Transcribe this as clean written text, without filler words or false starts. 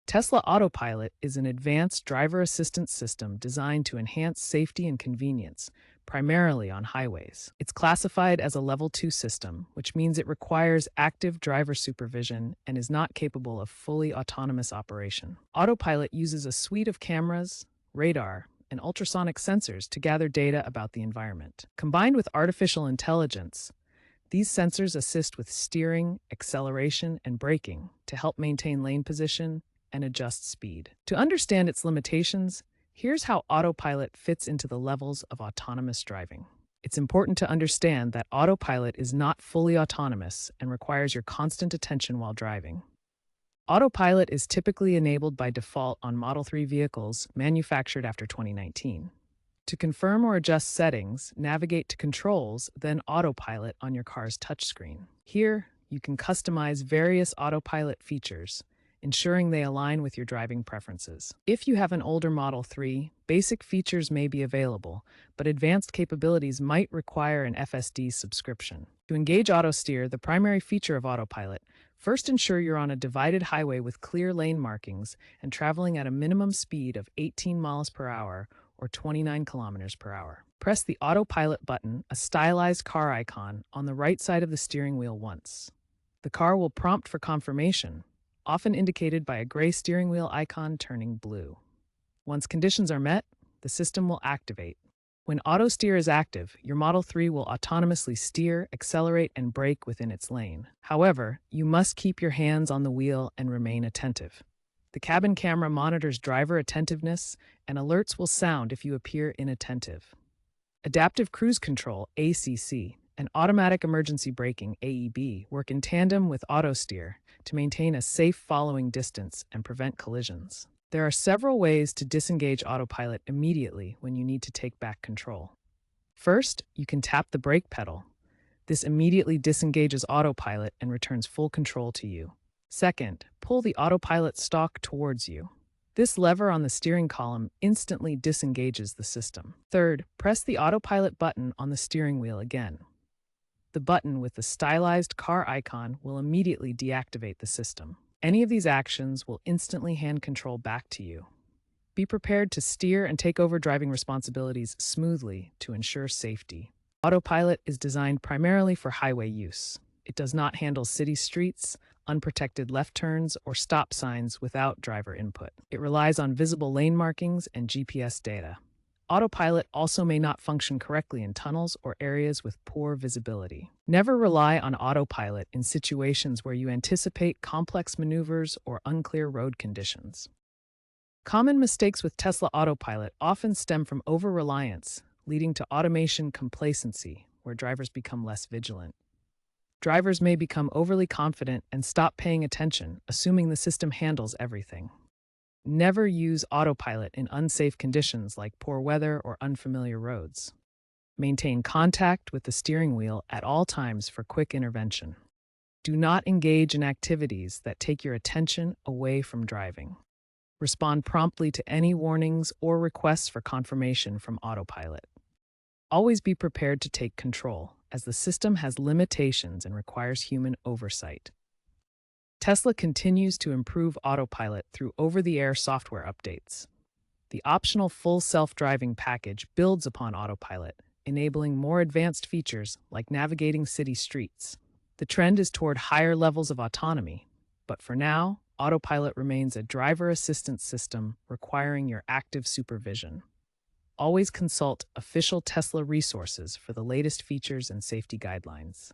Tesla Autopilot is an advanced driver assistance system designed to enhance safety and convenience, primarily on highways. It's classified as a Level 2 system, which means it requires active driver supervision and is not capable of fully autonomous operation. Autopilot uses a suite of cameras, radar, and ultrasonic sensors to gather data about the environment. Combined with artificial intelligence, these sensors assist with steering, acceleration, and braking to help maintain lane position and adjust speed. To understand its limitations, here's how Autopilot fits into the levels of autonomous driving. It's important to understand that Autopilot is not fully autonomous and requires your constant attention while driving. Autopilot is typically enabled by default on Model 3 vehicles manufactured after 2019. To confirm or adjust settings, navigate to Controls, then Autopilot on your car's touchscreen. Here, you can customize various Autopilot features, ensuring they align with your driving preferences. If you have an older Model 3, basic features may be available, but advanced capabilities might require an FSD subscription. To engage Autosteer, the primary feature of Autopilot, first ensure you're on a divided highway with clear lane markings and traveling at a minimum speed of 18 miles per hour or 29 kilometers per hour. Press the Autopilot button, a stylized car icon, on the right side of the steering wheel once. The car will prompt for confirmation, often indicated by a gray steering wheel icon turning blue. Once conditions are met, the system will activate. When Autosteer is active, your Model 3 will autonomously steer, accelerate, and brake within its lane. However, you must keep your hands on the wheel and remain attentive. The cabin camera monitors driver attentiveness, and alerts will sound if you appear inattentive. Adaptive Cruise Control, ACC, and Automatic Emergency Braking, AEB, work in tandem with Autosteer to maintain a safe following distance and prevent collisions. There are several ways to disengage Autopilot immediately when you need to take back control. First, you can tap the brake pedal. This immediately disengages Autopilot and returns full control to you. Second, pull the Autopilot stalk towards you. This lever on the steering column instantly disengages the system. Third, press the Autopilot button on the steering wheel again. The button with the stylized car icon will immediately deactivate the system. Any of these actions will instantly hand control back to you. Be prepared to steer and take over driving responsibilities smoothly to ensure safety. Autopilot is designed primarily for highway use. It does not handle city streets, unprotected left turns, or stop signs without driver input. It relies on visible lane markings and GPS data. Autopilot also may not function correctly in tunnels or areas with poor visibility. Never rely on Autopilot in situations where you anticipate complex maneuvers or unclear road conditions. Common mistakes with Tesla Autopilot often stem from over-reliance, leading to automation complacency, where drivers become less vigilant. Drivers may become overly confident and stop paying attention, assuming the system handles everything. Never use Autopilot in unsafe conditions like poor weather or unfamiliar roads. Maintain contact with the steering wheel at all times for quick intervention. Do not engage in activities that take your attention away from driving. Respond promptly to any warnings or requests for confirmation from Autopilot. Always be prepared to take control, as the system has limitations and requires human oversight. Tesla continues to improve Autopilot through over-the-air software updates. The optional full self-driving package builds upon Autopilot, enabling more advanced features like navigating city streets. The trend is toward higher levels of autonomy, but for now, Autopilot remains a driver assistance system requiring your active supervision. Always consult official Tesla resources for the latest features and safety guidelines.